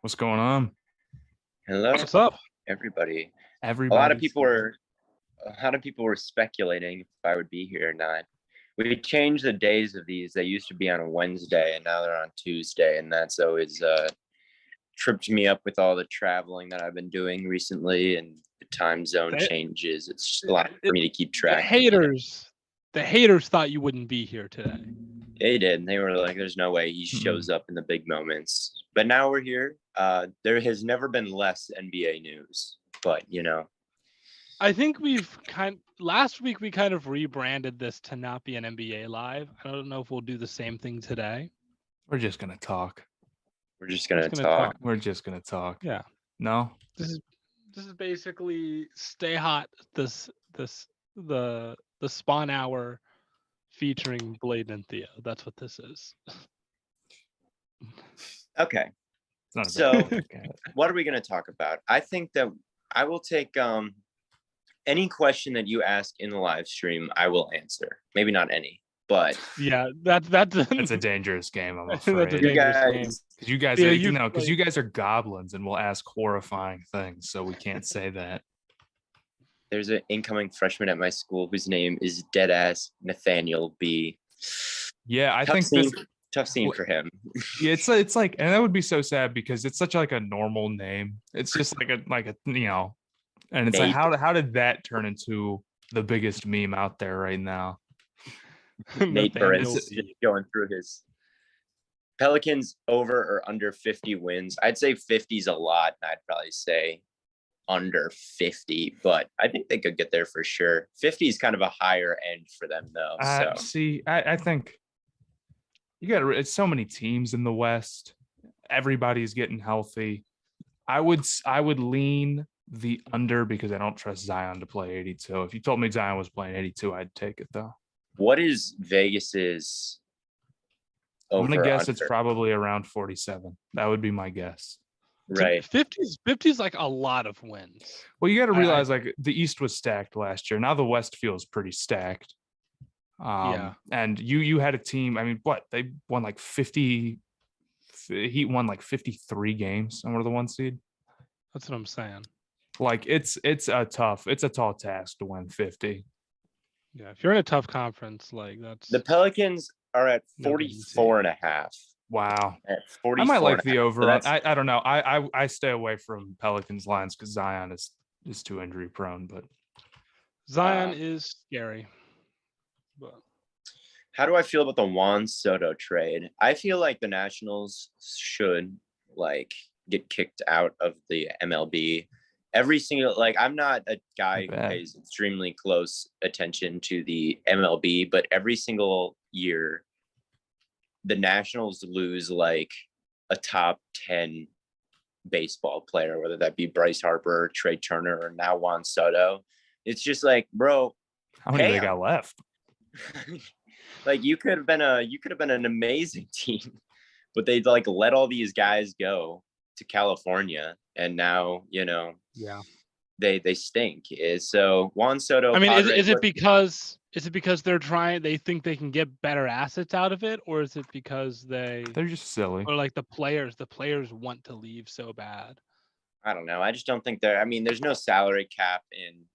What's going on? Hello, What's up? everybody. A lot of Everybody's people were a lot of people were speculating if I would be here or not. We changed the days of these. They used to be on a Wednesday, and now they're on Tuesday, and that's always tripped me up with all the traveling that I've been doing recently and the time zone changes. It's just a lot for me to keep The track. haters thought you wouldn't be here today. They did. They were like, "There's no way he shows up in the big moments." But now we're here. There has never been less NBA news, but I think last week we kind of rebranded this to not be an NBA live. I don't know if we'll do the same thing today. We're just gonna talk. We're just gonna talk. We're just gonna talk. Yeah. No. This is basically stay hot. The spawn hour featuring Blaiden and Theo. That's what this is. Okay. It's So- not a bad look. What are we going to talk about? I think that I will take any question that you ask in the live stream. I will answer. Maybe not any, but Yeah, that's It's a dangerous game, I'm That's a afraid. you dangerous game. guys, Because you guys Yeah, are, you because play- you guys are goblins and will ask horrifying things, so we can't say that. there's an incoming freshman at my school whose name is Deadass Nathaniel B. Yeah, I Tough think scene, this. tough scene for him. Yeah, it's like, and that would be so sad because it's such like a normal name. It's just like a and it's like Nate. how did that turn into the biggest meme out there right now? Nate Nathaniel Burns B. just going through his Pelicans over or under 50 wins. I'd say 50 is a lot, and I'd probably say under 50, but I think they could get there for sure. 50 is kind of a higher end for them, though. So See, I think you got it's so many teams in the West. Everybody's getting healthy. I would lean the under because I don't trust Zion to play 82. If you told me Zion was playing 82, I'd take it though. what is Vegas's over? I'm gonna guess under? it's probably around 47. That would be my guess. Right. 50's like a lot of wins. Well, you got to I- realize like the East was stacked last year. Now the West feels pretty stacked. Yeah. And you had a team. I mean, what they won like 50. Heat won like 53 games and were the one seed. That's what I'm saying. Like it's a tall task to win 50. Yeah, if you're in a tough conference, like that's The Pelicans are at No 44 and a half. Wow. At 44 I might like and a the half. over. So that's- I don't know. I stay away from Pelicans lines because Zion is too injury prone. But Zion is scary. But How do I feel about the Juan Soto trade? I feel like the Nationals should get kicked out of the MLB. Every single I'm not a guy who Bad. pays extremely close attention to the MLB, but every single year the Nationals lose like a top 10 baseball player, whether that be Bryce Harper, Trey Turner, or now Juan Soto. It's just like, bro, how many they Damn. got left? like you could have been an amazing team, but they let all these guys go to California, and now yeah. they stink. So Juan Soto. I mean, Padres, is it because they think they can get better assets out of it, or is it because They're just silly. or like the players want to leave so bad? I don't know. I just don't think there's no salary cap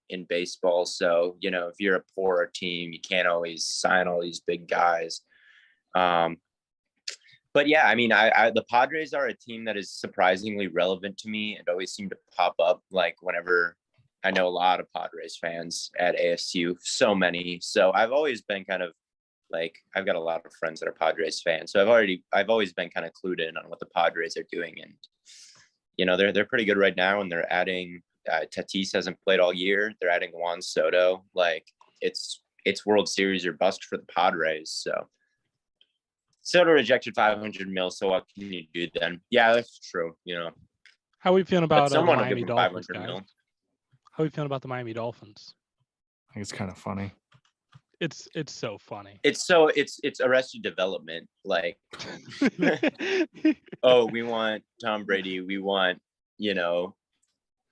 in baseball. So, if you're a poorer team, you can't always sign all these big guys. But yeah, I mean, the Padres are a team that is surprisingly relevant to me and always seem to pop up whenever. I know a lot of Padres fans at ASU, so many. So I've always been kind of I've got a lot of friends that are Padres fans. So I've always been kind of clued in on what the Padres are doing. And, they're pretty good right now. And they're adding, Tatis hasn't played all year. They're adding Juan Soto. It's World Series or bust for the Padres. So Soto rejected 500 mil. So what can you do then? Yeah, that's true. How are we feeling But about the someone will Miami give him Dolphins? 500 Guys? mil. How are we feeling about the Miami Dolphins? I think it's kind of funny. It's so funny. It's Arrested Development. Oh, we want Tom Brady. We want,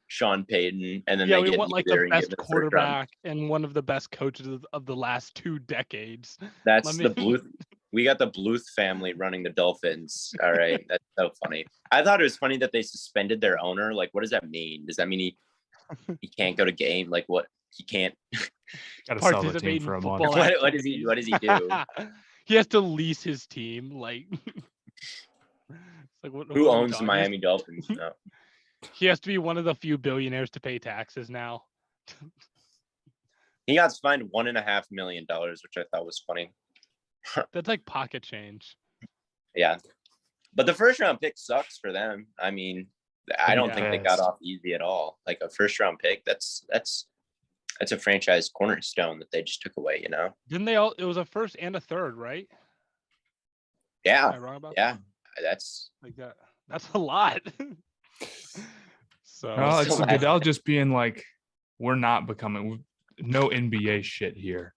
Sean Payton. And then Yeah, they we get want like neither the and give best them the first round. quarterback and one of the best coaches of the last 2 decades. That's Let me- the blue. We got the Bluth family running the Dolphins. All right. That's so funny. I thought it was funny that they suspended their owner. Like, what does that mean? Does that mean he can't go to game? Like, what? He can't Got to sell the team for a month. What does he do? He has to lease his team. Like, like who owns the Miami Dolphins? No. He has to be one of the few billionaires to pay taxes now. He got fined $1.5 million, which I thought was funny. That's like pocket change. Yeah. But the first round pick sucks for them. I mean, I don't think they got off easy at all. Like a first round pick, that's a franchise cornerstone that they just took away, you know? Didn't they all? It was a first and a third, right? Yeah. Am I wrong about that? That's like that. That's a lot. So they'll just be in like, we're not becoming no NBA shit here.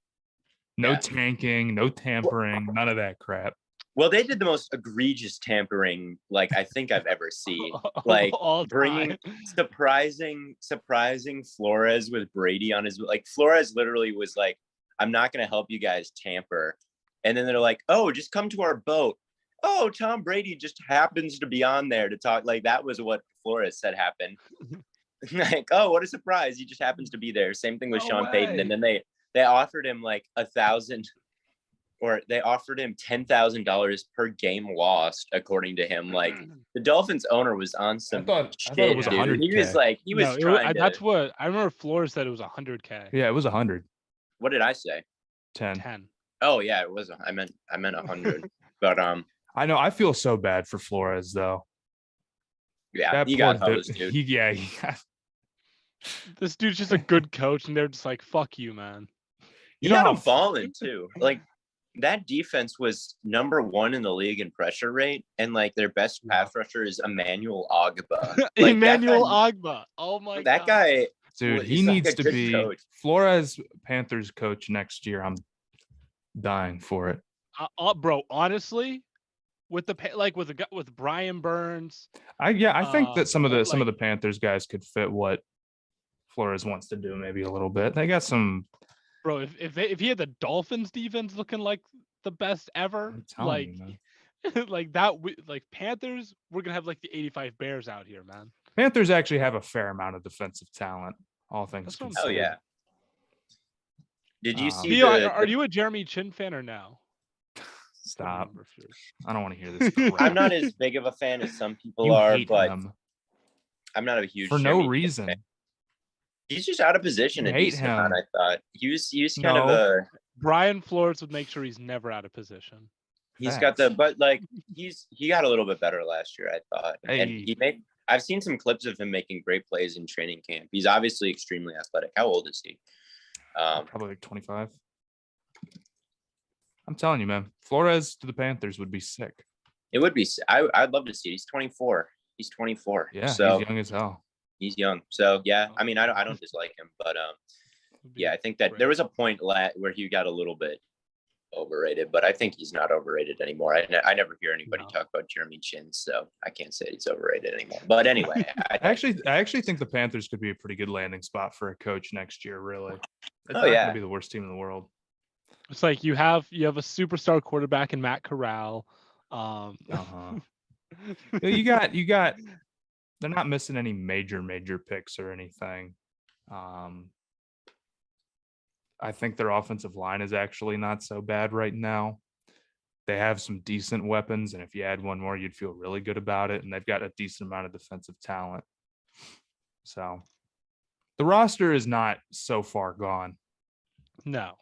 No tanking, no tampering, none of that crap. Well, they did the most egregious tampering, like I think I've ever seen. Like bringing surprising Flores with Brady on his. Like Flores literally was like, "I'm not going to help you guys tamper," and then they're like, "Oh, just come to our boat." Oh, Tom Brady just happens to be on there to talk. Like that was what Flores said happened. Like, oh, what a surprise! He just happens to be there. Same thing with Sean Payton, and then they offered him like $1,000. Or they offered him $10,000 per game lost, according to him. Like the Dolphins owner was on some I thought it was 100K. He was trying to. That's what I remember. Flores said it was 100K. Yeah, it was 100. What did I say? 10. Oh yeah, it was. I meant 100. But I know. I feel so bad for Flores though. Yeah, he got hosed, dude. He got. This dude's just a good coach, and they're just like, "Fuck you, man." You know how fallen too. Like that defense was number 1 in the league in pressure rate, and like their best pass rusher is Emmanuel Ogbah. Like, Emmanuel Ogbah. Oh my god. That guy, dude, he needs to be Flores Panthers coach next year. I'm dying for it. Bro, honestly, with with Brian Burns. I think that some of the Panthers guys could fit what Flores wants to do maybe a little bit. They got some. Bro, if he had the Dolphins defense looking like the best ever, like Panthers, we're gonna have like the 85 Bears out here, man. Panthers actually have a fair amount of defensive talent, all things considered. Oh yeah. Did you see? Theo, are you a Jeremy Chin fan or no? Stop. I don't want to hear this crap. I'm not as big of a fan as some people are, but I'm not a huge for Jeremy no reason. Fan. He's just out of position. I hate him. I thought he was kind of a. Brian Flores would make sure he's never out of position. He's got but like he got a little bit better last year, I thought, and I've seen some clips of him making great plays in training camp. He's obviously extremely athletic. How old is he? Probably like 25. I'm telling you, man, Flores to the Panthers would be sick. It would be. I'd love to see it. He's 24. Yeah, so he's young as hell. He's young. So yeah, I mean, I don't dislike him, but yeah, I think that there was a point where he got a little bit overrated, but I think he's not overrated anymore. I never hear anybody talk about Jeremy Chin, so I can't say he's overrated anymore. But anyway, I actually think the Panthers could be a pretty good landing spot for a coach next year. Really, it's not going to be the worst team in the world. It's like you have a superstar quarterback in Matt Corral. You got. They're not missing any major picks or anything. I think their offensive line is actually not so bad right now. They have some decent weapons, and if you add one more, you'd feel really good about it. And they've got a decent amount of defensive talent. So the roster is not so far gone. No.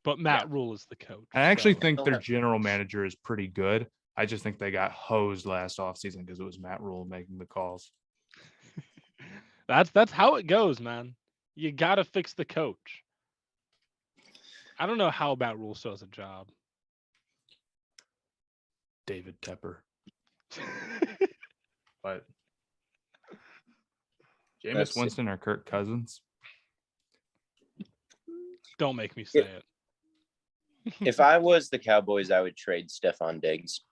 But Matt Rule is the coach. I actually think their general manager is pretty good. I just think they got hosed last offseason because it was Matt Rule making the calls. That's how it goes, man. You got to fix the coach. I don't know how Matt Rule still has a job. David Tepper. But Jameis Winston or Kirk Cousins? Don't make me say it. If I was the Cowboys, I would trade Stephon Diggs.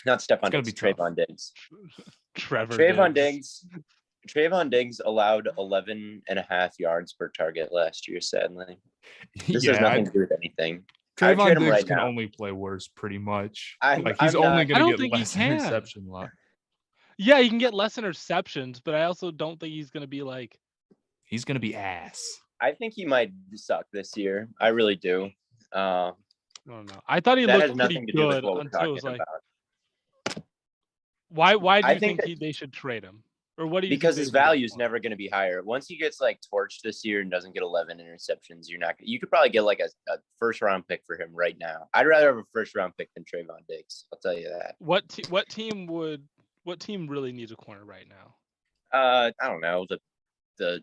Not Stephon Diggs, Trayvon Diggs. Trayvon Diggs allowed 11.5 yards per target last year, sadly. This has nothing to do with anything. I'd trade Trayvon him Diggs right can now. only play worse, pretty much. I'm He's only not- I going don't to get think he less can. interception luck. Yeah, he can get less interceptions, but I also don't think he's gonna be like. He's going to be ass. I think he might suck this year. I really do. I don't know. I thought he That has looked pretty nothing to do with good what we're until it was talking like, about. why do I you think think they should trade him? Or what do you Because think his they would get value is for him? never going to be higher. Once he gets like torched this year and doesn't get 11 interceptions, you could probably get like a first round pick for him right now. I'd rather have a first round pick than Trayvon Diggs. I'll tell you that. What team really needs a corner right now? I don't know, the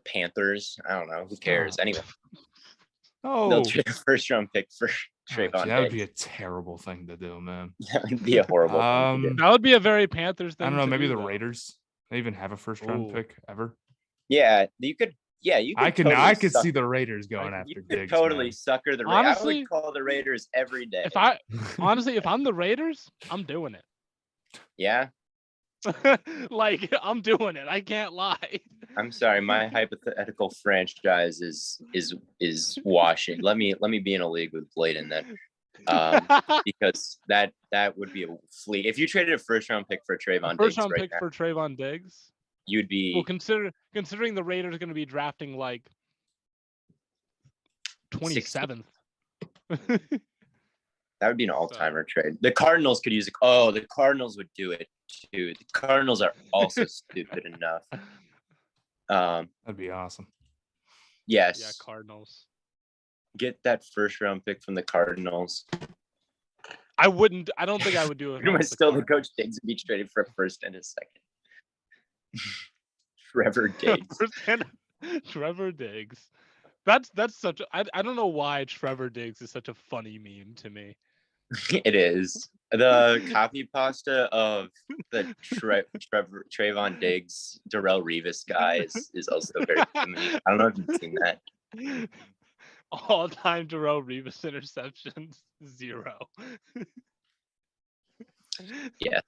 Panthers. I don't know. Who cares? Anyway, Oh, they'll trade a first round pick for Trayvon that would be Diggs. a terrible thing to do, man. That would be a horrible thing to do. That would be a very Panthers thing. I don't know. to Maybe do, the though. Raiders. They even have a first round Ooh. pick ever. Yeah, you could. Yeah, you could. I could. Totally I could see sucker- the Raiders going you after could Diggs. totally sucker the Raiders. I Honestly- would call the Raiders every day. Honestly, if I'm the Raiders, I'm doing it. Yeah, Like I'm doing it. I can't lie. I'm sorry. My hypothetical franchise is washing. Let me be in a league with Blaiden then, because that would be a fleet. If you traded a first round pick for Trayvon First Diggs round right pick now, for Trayvon Diggs. you'd be Well, considering the Raiders are going to be drafting like 27th. that would be an all timer trade. The Cardinals could use it. Oh, the Cardinals would do it too. The Cardinals are also stupid enough. That'd be awesome. Yes. Yeah, Cardinals. Get that first round pick from the Cardinals. I wouldn't. I don't think I would do it. if I Pretty much was the still the Cardinals. coach Diggs would be traded for a first and a second. Trevor Diggs. Trevor Diggs. That's such. I don't know why Trevor Diggs is such a funny meme to me. It is. The copy pasta of the Trayvon Diggs, Darrell Revis guy is also very funny. I don't know if you've seen that. All-time Darrell Revis interceptions 0. Yeah.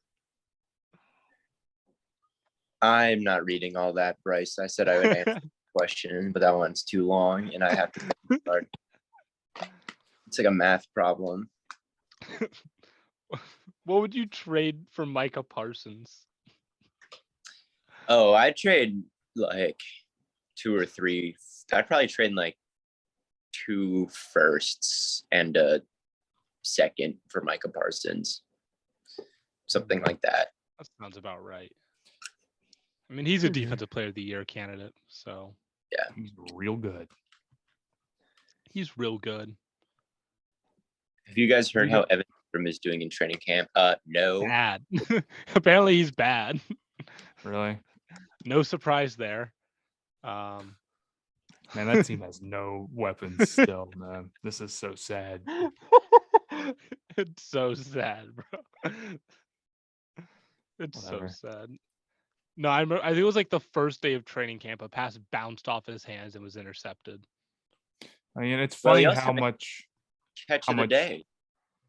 I'm not reading all that, Bryce. I said I would answer the question, but that one's too long, and I have to think hard. It's like a math problem. What would you trade for Micah Parsons? Oh, I'd trade like 2 or 3. I'd probably trade like 2 firsts and a second for Micah Parsons. Something like that. That sounds about right. I mean, he's a defensive player of the year candidate, so Yeah. He's real good. he's real good. Have you guys heard how Evan Ingram is doing in training camp? No. Bad. Apparently, he's bad. Really? No surprise there. Man, that team has no weapons still, man. This is so sad. It's so sad, bro. It's Whatever. so sad. No, I remember. I think it was like the first day of training camp. A pass bounced off his hands and was intercepted. I mean, it's Well, he funny also how made- much. Catch How of the much- day.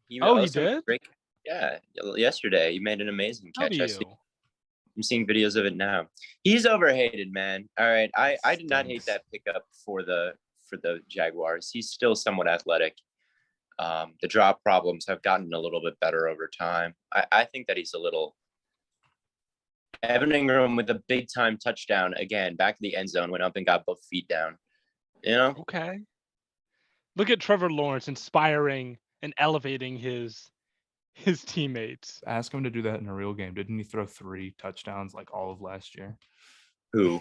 He also made a did? great- yeah, yesterday he made an amazing How catch. do I you? see, I'm seeing videos of it now. He's overhated, man. All right, I did not hate that pickup for the Jaguars. He's still somewhat athletic. The drop problems have gotten a little bit better over time. I think that he's a little. Evan Ingram with a big time touchdown again, back to the end zone, went up and got both feet down. You know, Okay. Look at Trevor Lawrence inspiring and elevating his teammates. Ask him to do that in a real game. Didn't he throw 3 touchdowns like all of last year? who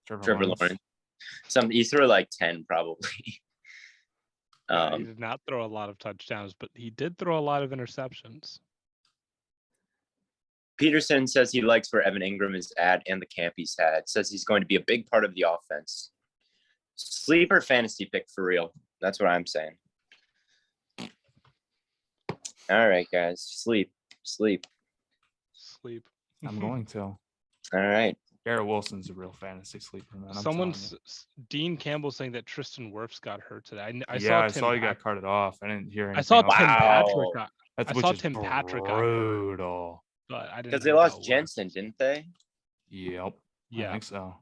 Trevor Lawrence. He threw like 10 probably. He did not throw a lot of touchdowns, but he did throw a lot of interceptions. Peterson says he likes where Evan Ingram is at and the camp he's had. Says he's going to be a big part of the offense. Sleeper fantasy pick for real. That's what I'm saying. All right, guys. Sleep. Sleep. I'm going to. All right. Garrett Wilson's a real fantasy sleeper, man. Someone's Dean Campbell saying that Tristan Wirfs got hurt today. I I saw saw he Tim got carted off. I didn't hear anything. I saw else. Tim Patrick Wow. got, That's I saw which is Tim Patrick got hurt. brutal. but I didn't. Because they hear lost about Wirfs. Jensen, didn't they? Yep. I Yeah. think so.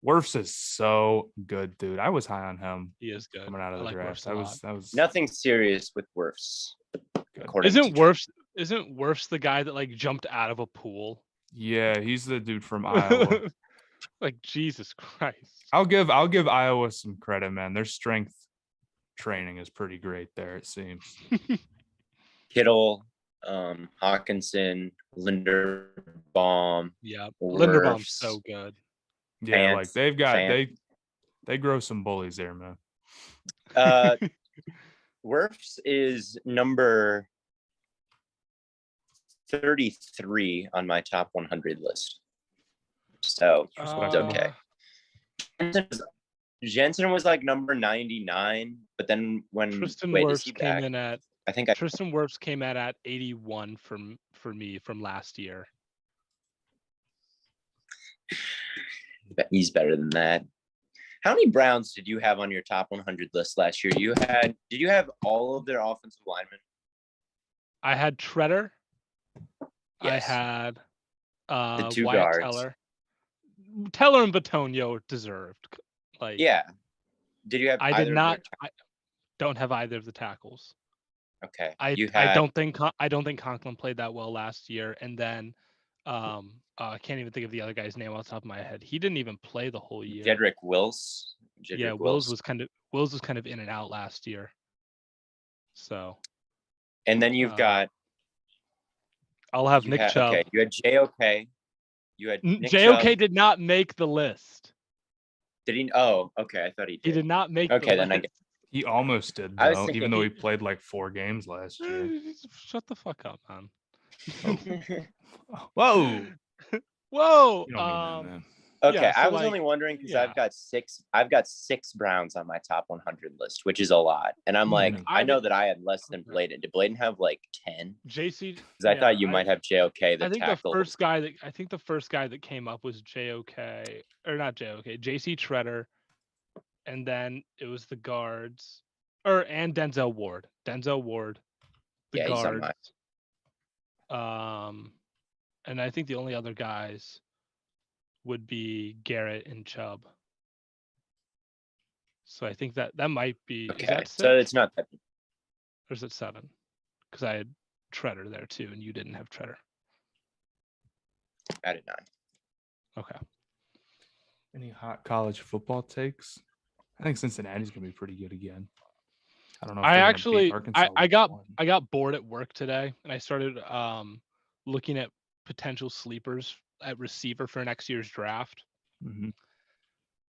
Wirfs is so good, dude. I was high on him He is good. coming out of the I like draft. Wirfs a lot. That was Nothing serious with Wirfs. good. Isn't Wirfs the guy that like jumped out of a pool? Yeah, he's the dude from Iowa. Like Jesus Christ. I'll give Iowa some credit, man. Their strength training is pretty great there, it seems. Kittle, Hawkinson, Linderbaum. Yeah, Wirfs. Linderbaum's so good. Yeah, like they've got they grow some bullies there, man. Wirfs is number 33 on my top 100 list. So it's okay. Jensen was like number 99, but then when Tristan wait, Wirfs is he came back? in at I think Tristan Wirfs came in at 81 for me from last year. He's better than that. How many Browns did you have on your top 100 list last year? Did you have all of their offensive linemen? I had Treader. I Yes. had The two Wyatt guards. Teller and Batonio deserved. Like Yeah. Did you have I either did of not their I don't have either of the tackles. Okay. I don't think Conklin played that well last year. And then I can't even think of the other guy's name off the top of my head. He didn't even play the whole year. Jedrick Wills. Wills was kind of in and out last year. So And then you've got I'll have Nick Chubb. Okay, you had JOK. You had Nick JOK Chubb. did not make the list. Did he? Oh, okay. I thought he did. He did not make Okay, the then list. He almost did, I was though, thinking even though he played like 4 games last year. Shut the fuck up, man. Whoa. Whoa. Okay, You don't mean that, man. I so was only wondering because I've got six Browns on my top 100 list, which is a lot. And I'm like, I know that I had less than Blaiden. Did Blaiden have like 10? JC, because I thought you might have JOK. I think the first guy that came up was JOK, or not JOK, JC Treader, and then it was the guards, and Denzel Ward. The guards. And I think the only other guys would be Garrett and Chubb. So I think that might be. Okay, is that 6? So it's not that. Or is it 7? Because I had Treader there too, and you didn't have Treader. I did not. Okay. Any hot college football takes? I think Cincinnati's gonna be pretty good again. I don't know. If I got bored at work today, and I started looking at potential sleepers at receiver for next year's draft. Mm-hmm.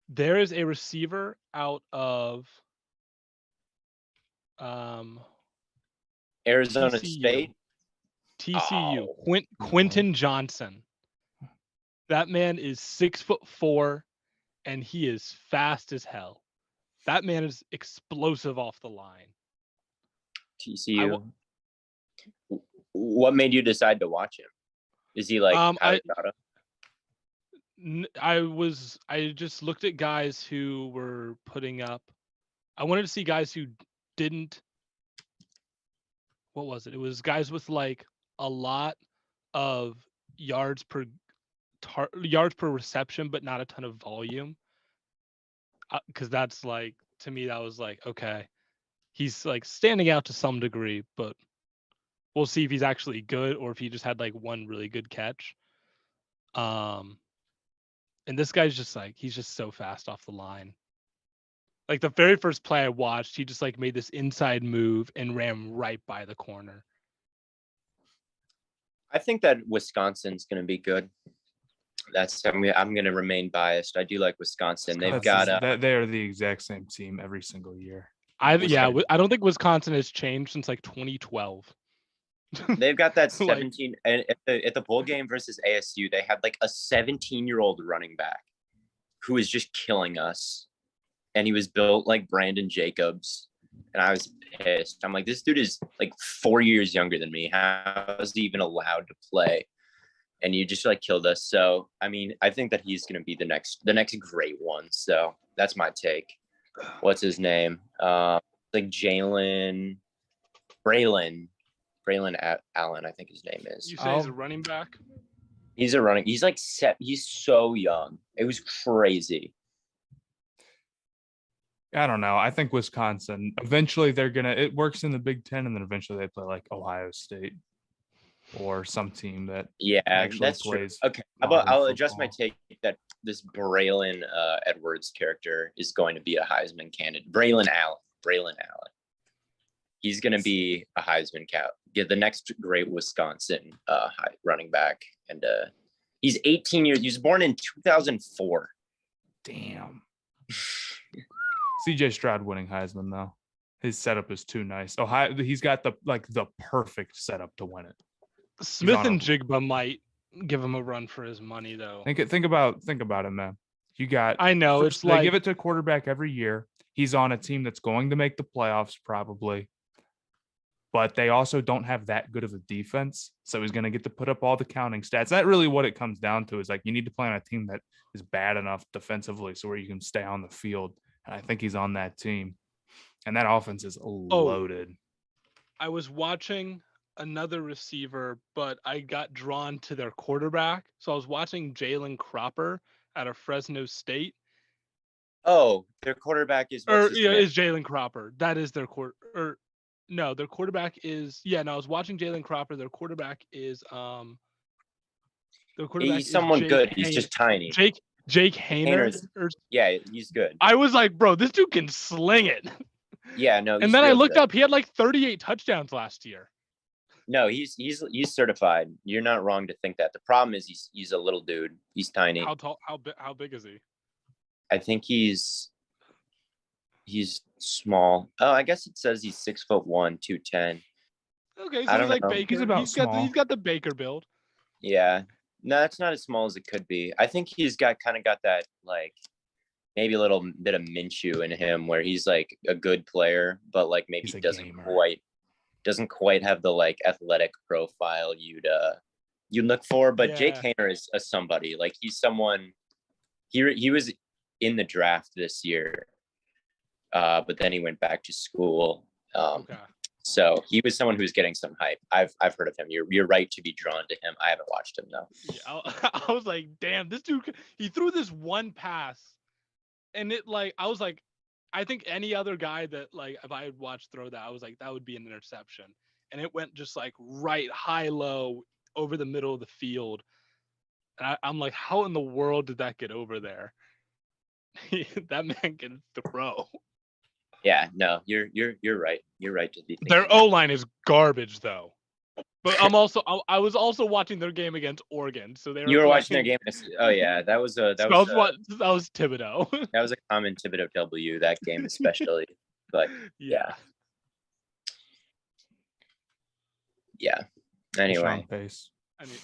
There is a receiver out of Arizona TCU. State. TCU. Oh. Quentin Johnson. That man is 6'4", and he is fast as hell. That man is explosive off the line. TCU. What made you decide to watch him? Is he like I just looked at guys who were putting up. I wanted to see guys who didn't. What was it? It was guys with like a lot of yards per reception, but not a ton of volume. Because that's like, to me, that was like, okay, he's like standing out to some degree, but we'll see if he's actually good or if he just had like one really good catch. And this guy's just like, he's just so fast off the line. Like the very first play I watched, he just like made this inside move and ran right by the corner. I think that Wisconsin's going to be good. I'm going to remain biased. I do like Wisconsin. They've got they are the exact same team every single year. I don't think Wisconsin has changed since like 2012. They've got that 17 and at the bowl game versus ASU, they had like a 17-year-old running back who was just killing us. And he was built like Brandon Jacobs. And I was pissed. I'm like, this dude is like 4 years younger than me. How is he even allowed to play? And you just like killed us. So, I mean, I think that he's going to be the next great one. So that's my take. What's his name? Like Braylon Allen, I think his name is. You say he's a running back? He's like he's so young. It was crazy. I don't know. I think Wisconsin, eventually it works in the Big Ten, and then eventually they play like Ohio State or some team that actually that's plays. True. Okay, how about I'll adjust my football. take that this Braylon Edwards character is going to be a Heisman candidate. Braylon Allen. He's going to be a Heisman get the next great Wisconsin running back. And he's 18 years. He was born in 2004. Damn. CJ Stroud winning Heisman though. His setup is too nice. He's got the perfect setup to win it. Smith and Jigba might give him a run for his money though. Think about it, man. You got. I know first, they give it to a quarterback every year. He's on a team that's going to make the playoffs probably, but they also don't have that good of a defense. So he's going to get to put up all the counting stats. That's really what it comes down to. Is like you need to play on a team that is bad enough defensively, so where you can stay on the field. And I think he's on that team, and that offense is loaded. I was watching another receiver, but I got drawn to their quarterback. So I was watching Jalen Cropper out of Fresno State. Oh, their quarterback is Jalen Cropper. That is their their quarterback is I was watching Jalen Cropper. Their quarterback is he's someone good. He's just tiny. Jake Hayner. Yeah, he's good. I was like, bro, this dude can sling it. Yeah, no. And then I looked up, he had like 38 touchdowns last year. No, he's certified. You're not wrong to think that. The problem is he's a little dude. He's tiny. How tall? How big is he? I think he's small. Oh, I guess it says he's 6'1", 210. Okay, so he's like Baker. He's got the Baker build. Yeah. No, that's not as small as it could be. I think he's got that like maybe a little bit of Minshew in him where he's like a good player, but like maybe he doesn't quite have the like athletic profile you'd look for. But Jake Hayner is a somebody. Like he's someone he was in the draft this year. But then he went back to school. So he was someone who's getting some hype. I've heard of him. You're right to be drawn to him. I haven't watched him though. Yeah, I was like, damn, this dude. He threw this one pass, and I was like, I think any other guy that like if I had watched throw that, I was like, that would be an interception, and it went just like right high low over the middle of the field. And I'm like, how in the world did that get over there? That man can throw. Yeah, no, you're right. You're right to be. Their O-line is garbage, though. But I was also watching their game against Oregon, so you were watching their game. Oh yeah, that was Thibodeau. That was a common Thibodeau W. That game especially, but yeah. Anyway,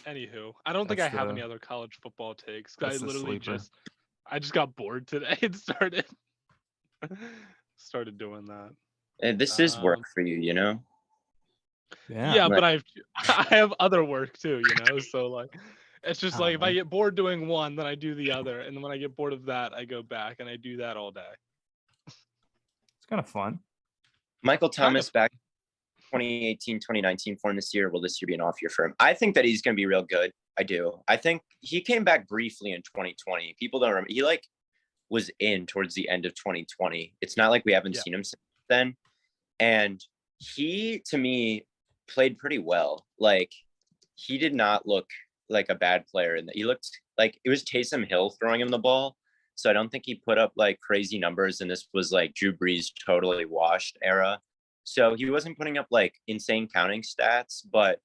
Anywho, I don't think I have any other college football takes. I literally just got bored today and started doing that. And this is work for you, you know. Yeah, but I have other work too, you know. So like, it's just like if I get bored doing one, then I do the other, and then when I get bored of that, I go back and I do that all day. It's kind of fun. Michael Thomas back 2018, 2019 form this year. Will this year be an off year for him? I think that he's going to be real good. I do. I think he came back briefly in 2020. People don't remember. He like was in towards the end of 2020. It's not like we haven't seen him since then. And he, to me, played pretty well. Like he did not look like a bad player, and he looked like it was Taysom Hill throwing him the ball. So I don't think he put up like crazy numbers. And this was like Drew Brees totally washed era. So he wasn't putting up like insane counting stats, but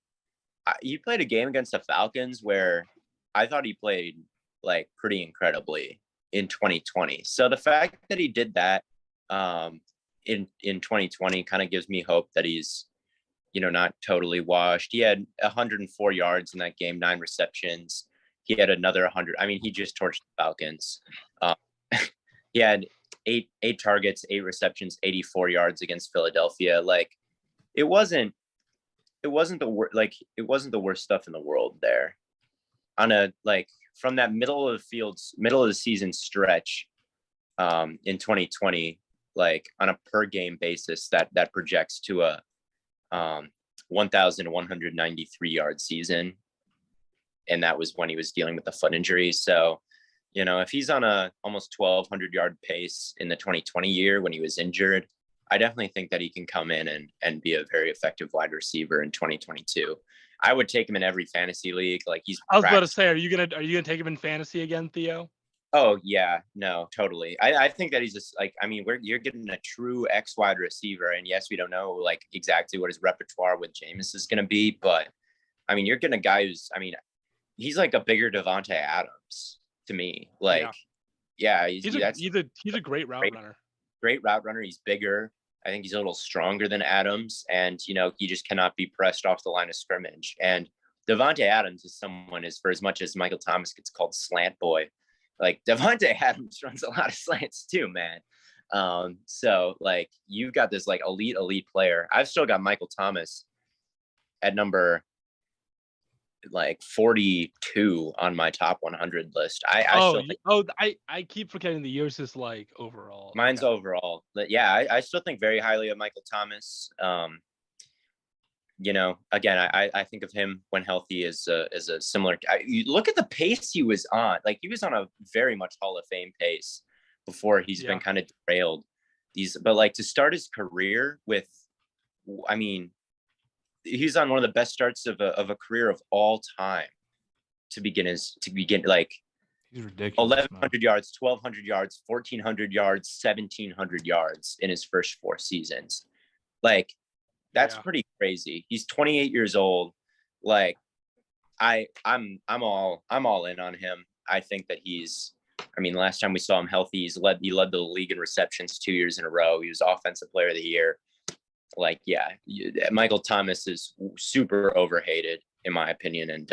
he played a game against the Falcons where I thought he played like pretty incredibly in 2020. So the fact that he did that in 2020 kind of gives me hope that he's, you know, not totally washed. He had 104 yards in that game, 9 receptions. He had another 100. I mean, he just torched the Falcons. He had eight targets, 8 receptions, 84 yards against Philadelphia. Like it wasn't the worst stuff in the world there. On a like from that middle of the season stretch in 2020, like on a per game basis, that projects to a 1,193 yard season. and that was when he was dealing with the foot injury. So, if he's on a almost 1,200 yard pace in the 2020 year when he was injured, I definitely think that he can come in and be a very effective wide receiver in 2022. I would take him in every fantasy league. Like I was about to say, are you gonna take him in fantasy again, Theo? Oh yeah, no, totally. I think that he's just like, you're getting a true X wide receiver, and yes, we don't know like exactly what his repertoire with Jameis is going to be, but you're getting a guy who's, he's like a bigger Devontae Adams to me. Like, yeah, he's a great route runner. Great route runner. He's bigger. I think he's a little stronger than Adams, and he just cannot be pressed off the line of scrimmage. And Devontae Adams is for as much as Michael Thomas gets called slant boy, like Devontae Adams runs a lot of slants too, man. So like you've got this like elite player. I've still got Michael Thomas at number like 42 on my top 100 list. I keep forgetting the yours is like overall. Mine's overall, but yeah, I still think very highly of Michael Thomas. Again, I think of him when healthy as a similar. You look at the pace he was on. Like he was on a very much Hall of Fame pace before he's been kind of derailed. But like to start his career with, he's on one of the best starts of a career of all time. To begin like, he's ridiculous. 1,100 yards, 1,200 yards, 1,400 yards, 1,700 yards in his first 4 seasons. Like. That's pretty crazy. He's 28 years old. Like, I'm all in on him. I think that he's. Last time we saw him healthy, he led the league in receptions 2 years in a row. He was Offensive Player of the Year. Like, yeah, Michael Thomas is super overhated in my opinion, and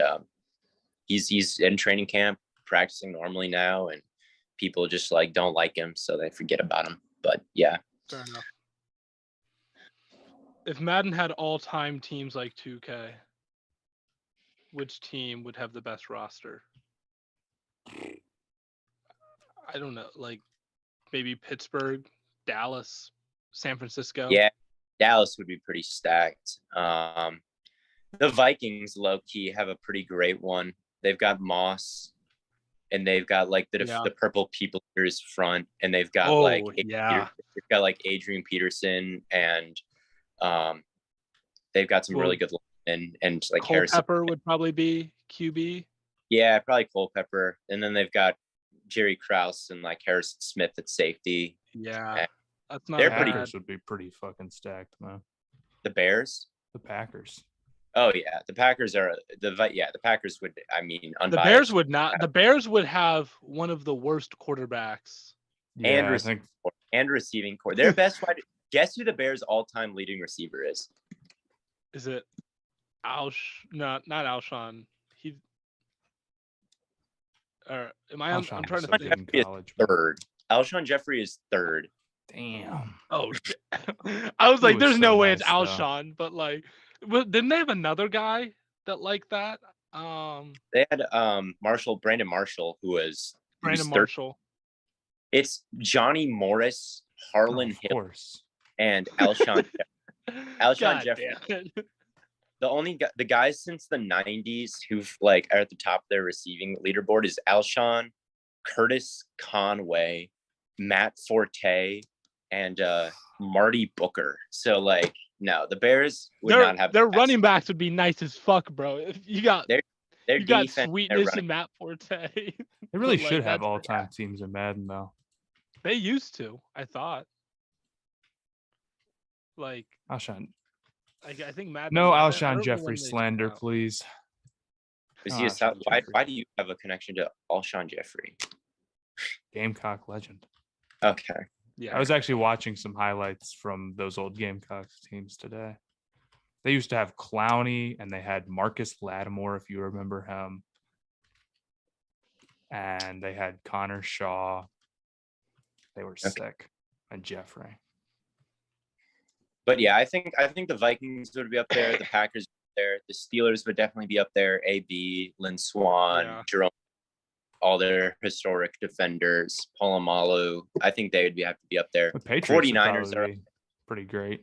he's in training camp practicing normally now, and people just like don't like him, so they forget about him. But yeah, fair enough. If Madden had all-time teams like 2K, which team would have the best roster? I don't know, like maybe Pittsburgh, Dallas, San Francisco. Yeah, Dallas would be pretty stacked. The Vikings, low-key, have a pretty great one. They've got Moss, and they've got like the purple people eaters front, and they've got they've got like Adrian Peterson, and they've got some really good linemen, and like Culpepper would probably be QB. Yeah, probably Culpepper, and then they've got Jerry Krause and like Harrison Smith at safety. Yeah, that's not. The Packers would be pretty fucking stacked, man. The Bears, the Packers. Oh yeah, the Packers are the Packers would. Unbiased. The Bears would not. The Bears would have one of the worst quarterbacks and receiving core. Their best wide. Guess who the Bears' all-time leading receiver is? Is it not Alshon? Am I? I'm trying to think. Third. Alshon Jeffrey is third. Damn. Oh shit! I was like, "There's no way it's Alshon," but like, didn't they have another guy that like that? They had Brandon Marshall, who was Brandon Marshall. It's Johnny Morris, Harlan Hill, and Alshon. Alshon Jeffrey. The guys since the 90s who've like are at the top of their receiving leaderboard is Alshon, Curtis Conway, Matt Forte, and Marty Booker. So like, no, the Bears would not have their running backs would be nice as fuck, bro. If you got you got Sweetness and Matt Forte. They really should have all-time teams in Madden though. They used to, I thought. Like Alshon. I think Madden. No Alshon Jeffrey slander, please. Is he why do you have a connection to Alshon Jeffrey? Gamecock legend. Okay. Yeah. I was actually watching some highlights from those old Gamecocks teams today. They used to have Clowney, and they had Marcus Lattimore, if you remember him. And they had Connor Shaw. They were sick. And Jeffrey. But yeah, I think the Vikings would be up there. The Packers would be there. The Steelers would definitely be up there. AB, Lynn Swan, Jerome, all their historic defenders, Polamalu. I think they would have to be up there. The Patriots 49ers are pretty great.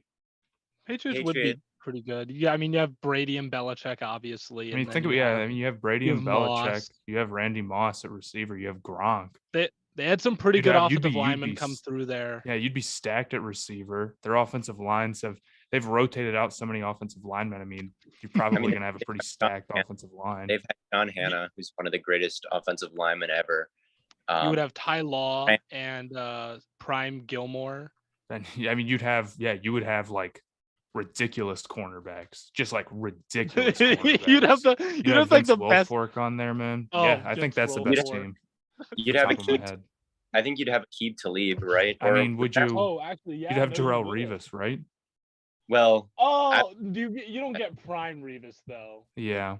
Patriots would be pretty good. Yeah, I mean, you have Brady and Belichick, obviously. I mean, and think then of I mean, you have Brady you and have Belichick. Moss. You have Randy Moss at receiver. You have Gronk. They had some pretty good offensive linemen come s- through there. Yeah, you'd be stacked at receiver. Their offensive lines they've rotated out so many offensive linemen. I mean, you're probably gonna have a pretty stacked offensive line. They've had John Hanna, who's one of the greatest offensive linemen ever. You would have Ty Law and Prime Gilmore. And I mean, you would have like ridiculous cornerbacks, just like ridiculous cornerbacks. you'd have like the best Wilfork on there, man. Oh, yeah, I think that's the best team. You'd have Aqib. I think you'd have Aqib Talib, right? I mean, would you? Oh, actually, yeah. You'd have Darrelle Revis, right? Well. You don't get Prime Revis though. Yeah.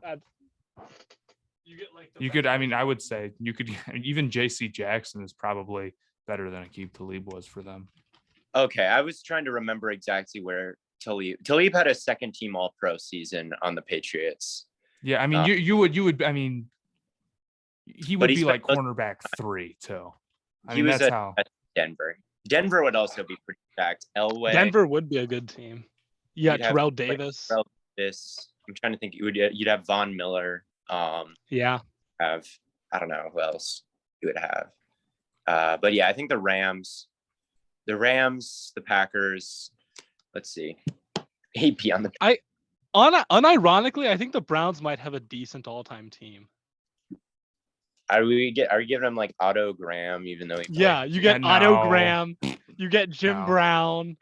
You get like. You could. I mean, I would say you could. Even J.C. Jackson is probably better than Aqib Talib was for them. Okay, I was trying to remember exactly where Talib had a second team All Pro season on the Patriots. Yeah, I mean, you would. I mean, he would be like cornerback 3 too. I mean, that's how Denver. Denver would also be pretty stacked. Elway. Denver would be a good team. Yeah, Terrell Davis. I'm trying to think. You'd have Von Miller. Yeah. I don't know who else you would have. But yeah, I think the Rams, the Packers. Let's see. AP on the. Unironically, I think the Browns might have a decent all-time team. Are we giving them like Otto Graham, even though you get Otto Graham, you get Jim Brown.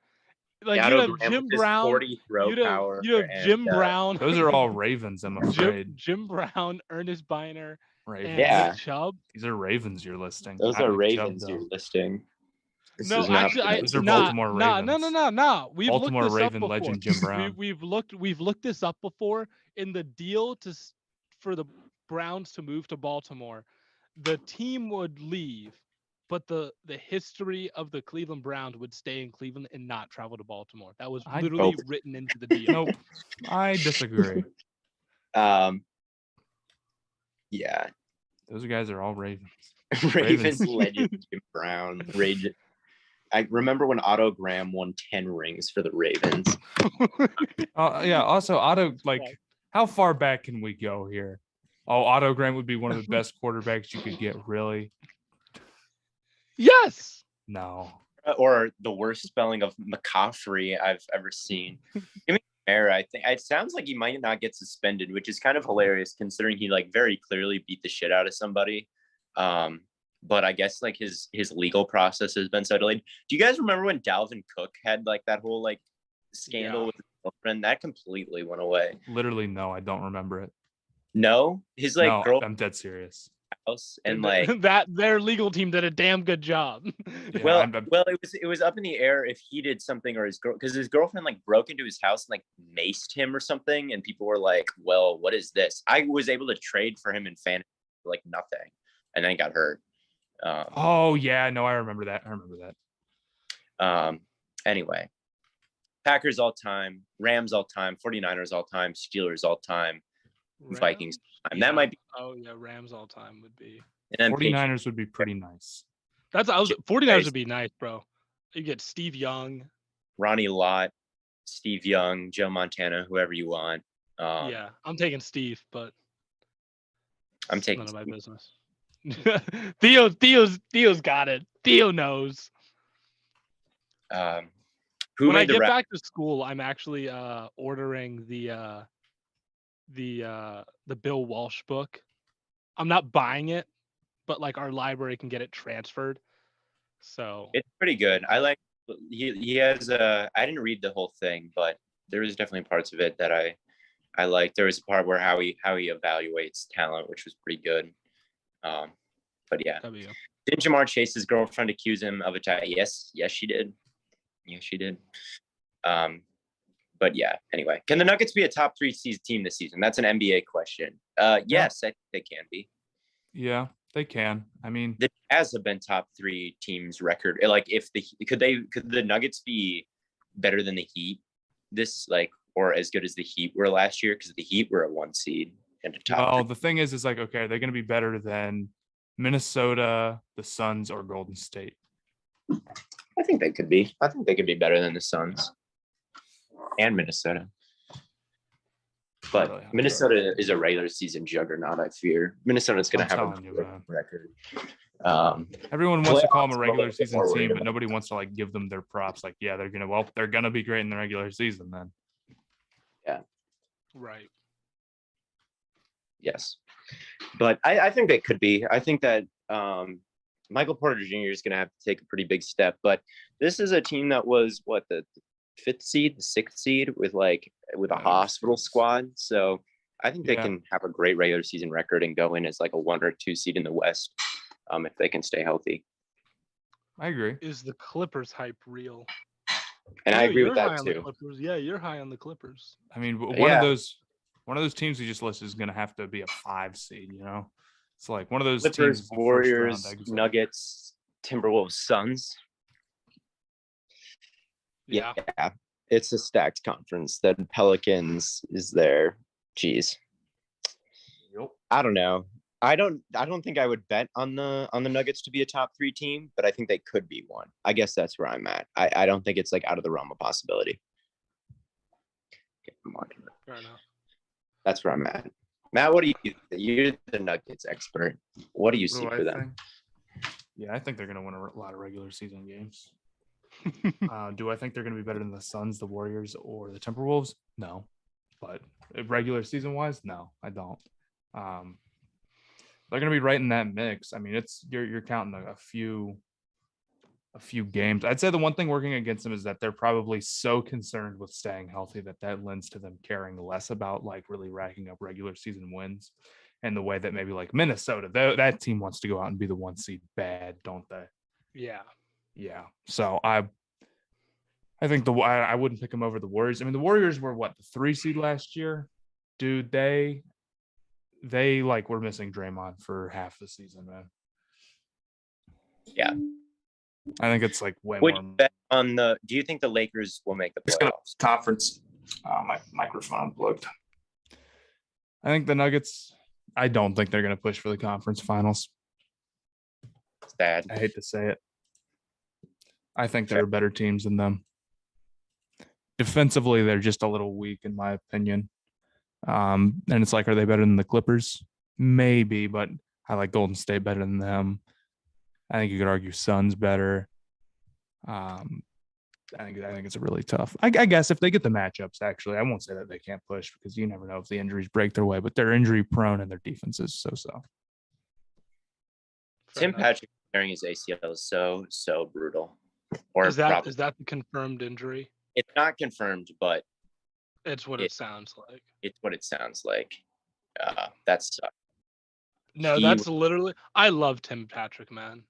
Like you have Jim Brown, 40 throw power. You have Jim Brown. Those are all Ravens, I'm afraid. Jim Brown, Ernest Biner, Ravens. and Nick Chubb. These are Ravens you're listing. Those are Ravens you're listing. Those are Baltimore Ravens. No. We've Baltimore looked this Raven up legend Jim Brown. We've looked this up before. In the deal for the Browns to move to Baltimore, the team would leave, but the history of the Cleveland Browns would stay in Cleveland and not travel to Baltimore. That was literally written into the deal. Nope, I disagree. Yeah, those guys are all Ravens. Ravens legend Jim Brown. I remember when Otto Graham won 10 rings for the Ravens. Yeah. Also, Otto, how far back can we go here? Oh, Otto Graham would be one of the best quarterbacks you could get, really? Yes. No. Or the worst spelling of McCaffrey I've ever seen. Give me error. I think it sounds like he might not get suspended, which is kind of hilarious considering he very clearly beat the shit out of somebody. But I guess his legal process has been settled. Do you guys remember when Dalvin Cook had that whole scandal with his girlfriend? That completely went away. Literally, no, I don't remember it. No, his no, girl. I'm dead serious. House and that their legal team did a damn good job. Yeah, well, it was up in the air if he did something or because his girlfriend broke into his house and maced him or something, and people were like, "Well, what is this?" I was able to trade for him in fantasy for nothing, and then he got hurt. Oh yeah, no, I remember that. Anyway, Packers all time, Rams all time, 49ers all time, Steelers all time, Vikings all time. That might be. Oh yeah, Rams all time would be. And then 49ers would be pretty nice. 49ers would be nice, bro. You get Steve Young, Ronnie Lott, Steve Young, Joe Montana, whoever you want. Yeah, I'm taking Steve, but I'm taking none of my business. Theo's got it. Theo knows. When I get back to school, I'm actually ordering the Bill Walsh book. I'm not buying it, but our library can get it transferred. So it's pretty good. I like he has I didn't read the whole thing, but there was definitely parts of it that I liked. There was a part where how he evaluates talent, which was pretty good. But yeah. Didn't Jamar Chase's girlfriend accuse him of attack? Yes, she did. Yes, she did. But yeah, anyway. Can the Nuggets be a top 3 seed team this season? That's an NBA question. Yes, I think they can be. Yeah, they can. I mean, the Jazz have been top 3 teams record. If could the Nuggets be better than the Heat or as good as the Heat were last year? Because the Heat were a 1 seed and a top. Well, the thing is okay, they're going to be better than Minnesota, the Suns, or Golden State. I think they could be. I think they could be better than the Suns and Minnesota. But really Minnesota is a regular season juggernaut, I fear. Minnesota's going to have a great record. Everyone wants to call them a playoffs, I'm regular little bit season more team, worried but about nobody wants to like give them their props. Like, yeah, they're gonna be great in the regular season then. Yeah. Right. Yes. But I think they could be. I think that Michael Porter Jr. is going to have to take a pretty big step. But this is a team that was the 5th seed, the 6th seed with a hospital squad. So I think they can have a great regular season record and go in as like a 1 or 2 seed in the West if they can stay healthy. I agree. Is the Clippers hype real? And I agree with that too. Yeah, you're high on the Clippers. I mean, one of those teams we just listed is going to have to be a 5 seed. You know, it's like one of those Clippers, teams. Warriors, Nuggets, Timberwolves, Suns. Yeah, it's a stacked conference. The Pelicans is there. Jeez. Yep. I don't know. I don't think I would bet on the Nuggets to be a top 3 team, but I think they could be one. I guess that's where I'm at. I don't think it's like out of the realm of possibility. Fair enough. That's where I'm at. Matt, what do you? You're the Nuggets expert. What do you see for them? Yeah, I think they're going to win a lot of regular season games. Do I think they're going to be better than the Suns, the Warriors, or the Timberwolves? No. But regular season wise, no, I don't. They're going to be right in that mix. I mean, you're counting a few games. I'd say the one thing working against them is that they're probably so concerned with staying healthy that lends to them caring less about like really racking up regular season wins, and the way that maybe like Minnesota, that team wants to go out and be the 1 seed bad, don't they? Yeah. Yeah. So I think I wouldn't pick them over the Warriors. I mean, the Warriors were the 3 seed last year, dude. They like were missing Draymond for half the season, man. Yeah. I think it's like way Would more. you bet on do you think the Lakers will make the playoffs? Conference. My microphone unplugged. I think the Nuggets, I don't think they're going to push for the conference finals. It's bad. I hate to say it. I think there are better teams than them. Defensively, they're just a little weak, in my opinion. And it's like, are they better than the Clippers? Maybe, but I like Golden State better than them. I think you could argue Suns better. I think it's a really tough. I guess if they get the matchups, actually, I won't say that they can't push because you never know if the injuries break their way, but they're injury prone and their defense is so. Tim Patrick tearing his ACL is so brutal. Or is that the confirmed injury? It's not confirmed, but it's what it sounds like. It's what it sounds like. That sucks. No, that's literally. I love Tim Patrick, man.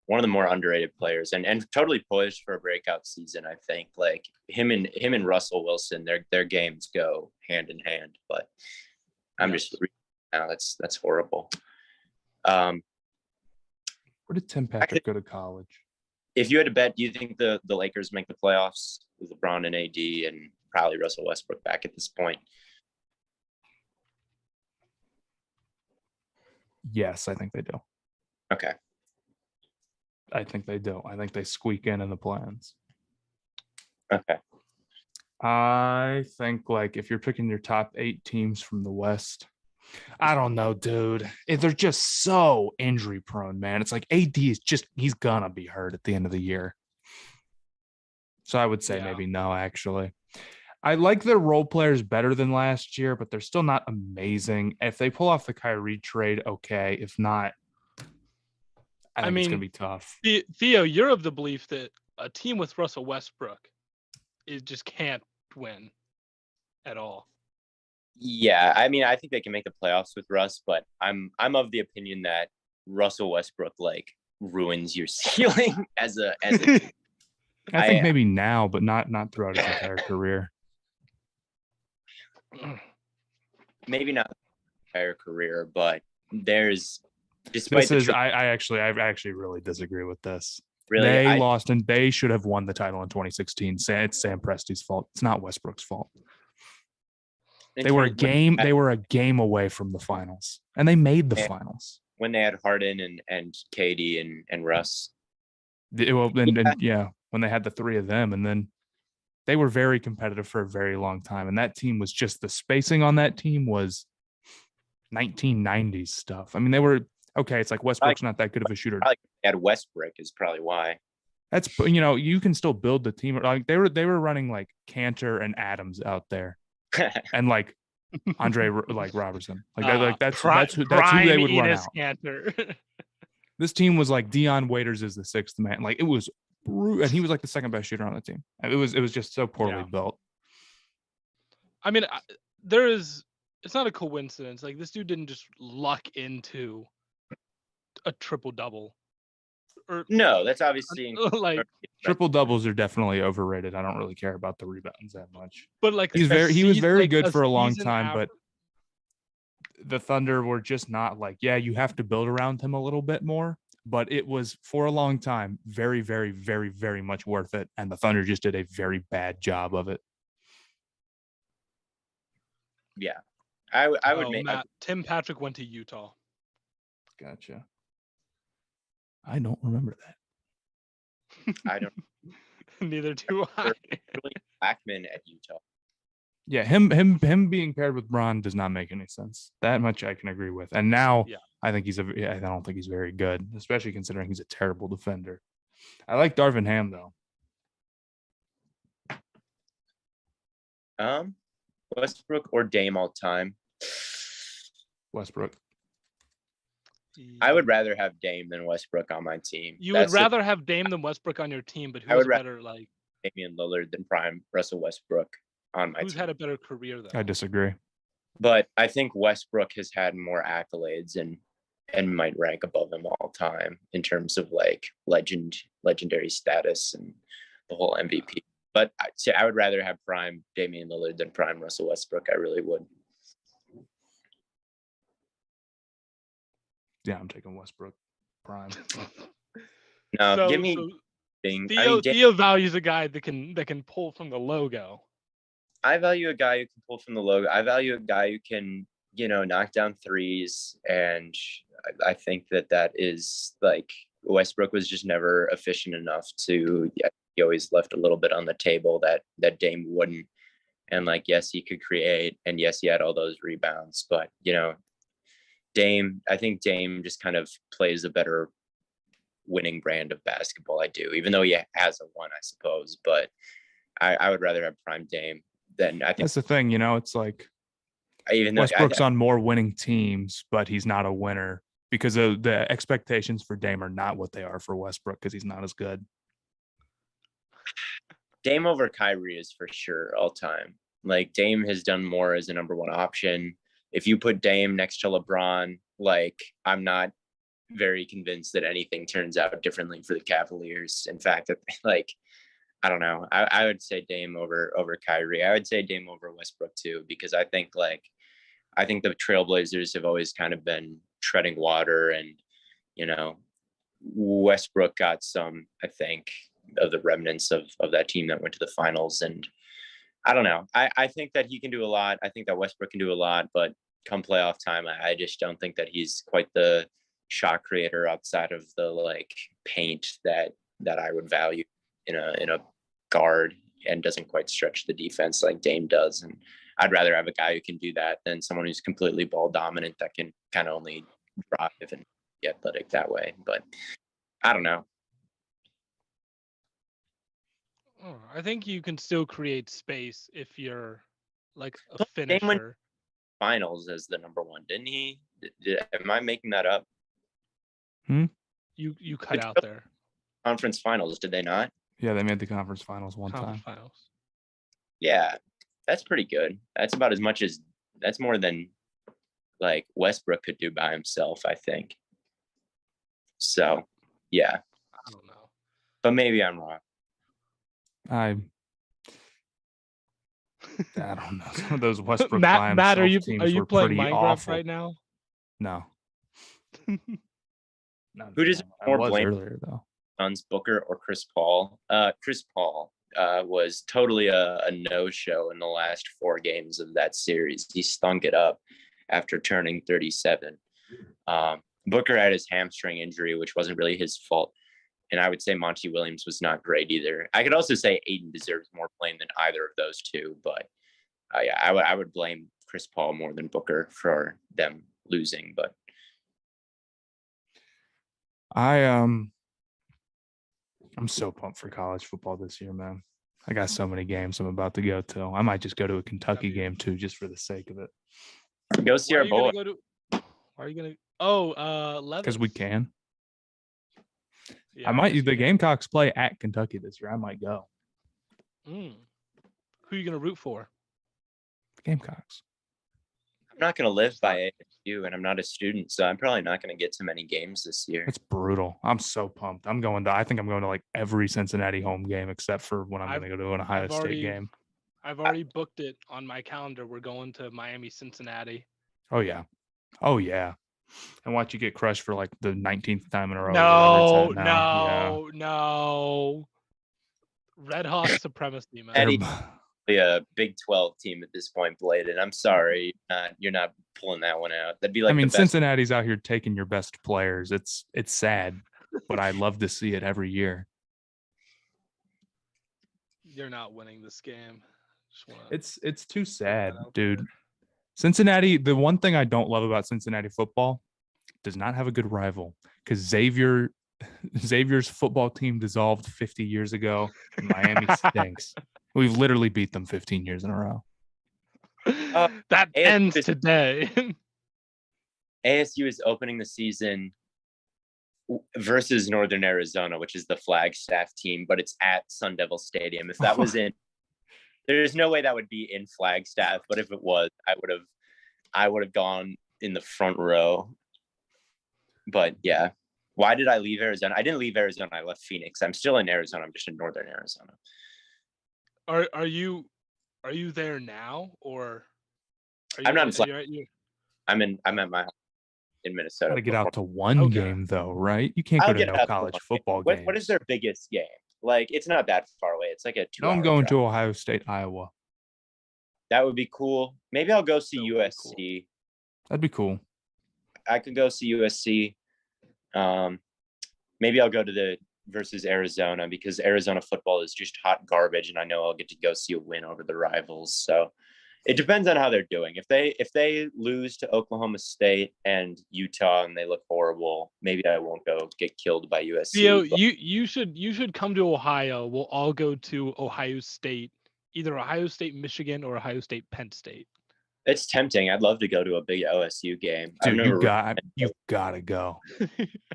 One of the more underrated players, and totally poised for a breakout season. I think like him and Russell Wilson, their games go hand in hand. But I'm just now that's horrible. Where did Tim Patrick go to college? If you had to bet, do you think the Lakers make the playoffs with LeBron and AD and probably Russell Westbrook back at this point? Yes, I think they do. Okay. I think they do. I think they squeak in the plans. Okay. I think like if you're picking your top 8 teams from the West, I don't know, dude. They're just so injury prone, man. It's like AD is he's gonna be hurt at the end of the year. So I would say maybe no, actually. I like their role players better than last year, but they're still not amazing. If they pull off the Kyrie trade, okay. If not, I mean, it's going to be tough. Theo, you're of the belief that a team with Russell Westbrook just can't win at all. Yeah, I mean, I think they can make the playoffs with Russ, but I'm of the opinion that Russell Westbrook like ruins your ceiling as a team. I think maybe now, but not throughout his entire career. Maybe not his entire career, but there's I actually really disagree with this. Really, they lost and they should have won the title in 2016. It's Sam Presti's fault. It's not Westbrook's fault. They were a game away from the finals, and they made the finals when they had Harden and KD and Russ. When they had the 3 of them, and then they were very competitive for a very long time. And that team was just the spacing on that team was 1990s stuff. I mean, they were okay. It's like Westbrook's not that good of a shooter. Probably at Westbrook is probably why. That's, you know, you can still build the team. Like they were running like Cantor and Adams out there, and like Andre like Robertson. That's who they would run out. Cantor. This team was like Dion Waiters is the sixth man. Like it was, and he was like the second best shooter on the team. It was just so poorly built. I mean, it's not a coincidence. Like this dude didn't just luck into a triple double. No, that's obviously like triple doubles are definitely overrated. I don't really care about the rebounds that much. But like he was very good for a long time, but the Thunder were just not like, yeah, you have to build around him a little bit more. But it was for a long time very, very, very, very much worth it. And the Thunder just did a very bad job of it. Yeah. I would make Matt, Tim Patrick went to Utah. Gotcha. I don't remember that. I don't. Neither do I. Blackman at Utah. Yeah, him being paired with Bron does not make any sense. That much I can agree with. And now I think I don't think he's very good, especially considering he's a terrible defender. I like Darvin Ham though. Westbrook or Dame all time? Westbrook. I would rather have Dame than Westbrook on my team. You would rather have Dame than Westbrook on your team, but who's better, like Damian Lillard than prime Russell Westbrook on my team? Who's had a better career though? I disagree. But I think Westbrook has had more accolades and might rank above him all time in terms of like legendary status and the whole MVP. But I would rather have prime Damian Lillard than prime Russell Westbrook. I really would. Yeah, I'm taking Westbrook prime. No, give me. Theo values a guy that can pull from the logo. I value a guy who can pull from the logo. I value a guy who can, knock down threes, and I think that is like Westbrook was just never efficient enough to. Yeah, he always left a little bit on the table that Dame wouldn't. And like, yes, he could create, and yes, he had all those rebounds, but I think Dame just kind of plays a better winning brand of basketball. I do, even though he has a one, I suppose. But I would rather have prime Dame than I think. That's the thing, it's like Westbrook's on more winning teams, but he's not a winner because of the expectations for Dame are not what they are for Westbrook because he's not as good. Dame over Kyrie is for sure all time. Like Dame has done more as a number one option. If you put Dame next to LeBron, like I'm not very convinced that anything turns out differently for the Cavaliers. In fact, like, I don't know. I would say Dame over Kyrie. I would say Dame over Westbrook too, because I think the Trailblazers have always kind of been treading water, and Westbrook got some, I think, of the remnants of that team that went to the finals. And I don't know. I think that he can do a lot. I think that Westbrook can do a lot, but come playoff time, I just don't think that he's quite the shot creator outside of the like paint that I would value in a guard, and doesn't quite stretch the defense like Dame does. And I'd rather have a guy who can do that than someone who's completely ball dominant that can kind of only drive and be athletic that way. But I don't know. I think you can still create space if you're like a finisher. Finals as the number one, didn't he? Am I making that up? You cut out there. Conference finals, did they not? Yeah, they made the conference finals one time. Finals. Yeah, that's pretty good. That's about as much as that's more than like Westbrook could do by himself, I think. So, yeah. I don't know. But maybe I'm wrong. I don't know. Some of those Westbrook Matt, are you playing Minecraft awful. right now? No. Who does more blame earlier though? Suns, Booker or Chris Paul? Chris Paul was totally a no-show in the last 4 games of that series. He stunk it up after turning 37. Booker had his hamstring injury, which wasn't really his fault. And I would say Monty Williams was not great either. I could also say Aiden deserves more playing than either of those two, but yeah, I would blame Chris Paul more than Booker for them losing. But I'm so pumped for college football this year, man. I got so many games I'm about to go to. I might just go to a Kentucky game too, just for the sake of it. go see our boy. Why are you gonna? Oh, Because we can. Yeah, I might. The Gamecocks play at Kentucky this year. I might go. Who are you gonna root for? The Gamecocks. I'm not going to live by ASU, and I'm not a student, so I'm probably not going to get to many games this year. It's brutal. I'm so pumped. I think I'm going to like every Cincinnati home game except for when I'm going to go to an Ohio State game. I've already booked it on my calendar. We're going to Miami, Cincinnati. Oh yeah. And watch you get crushed for like the 19th time in a row. No. Red Hawk supremacy, man. Eddie, a Big 12 team at this point, Blaiden. I'm sorry, you're not pulling that one out. That'd be like, Cincinnati's out here taking your best players. It's sad, but I love to see it every year. You're not winning this game. It's too sad, dude. Cincinnati, the one thing I don't love about Cincinnati football, does not have a good rival because Xavier's football team dissolved 50 years ago. And Miami stinks. We've literally beat them 15 years in a row. That ends today. ASU is opening the season versus Northern Arizona, which is the Flagstaff team, but it's at Sun Devil Stadium. If that was there's no way that would be in Flagstaff, but if it was, I would have gone in the front row. But yeah, why did I leave Arizona? I didn't leave Arizona. I left Phoenix. I'm still in Arizona. I'm just in Northern Arizona. Are you there now, or I'm not I'm at my home in Minnesota. Got to get out to one game though, right? You can't go to no college football game. What is their biggest game? Like, it's not that far away. It's like a 2 hour I'm going drive. to Ohio State, Iowa. That would be cool. Maybe I'll go see USC. Cool. That'd be cool. I could go see USC. Maybe I'll go to the versus Arizona because Arizona football is just hot garbage, and I know I'll get to go see a win over the rivals. So it depends on how they're doing. If they lose to Oklahoma State and Utah and they look horrible, maybe I won't go get killed by USC. Theo, you should come to Ohio. We'll all go to Ohio State, either Ohio State, Michigan, or Ohio State, Penn State. It's tempting. I'd love to go to a big OSU game. Dude, you've got to go.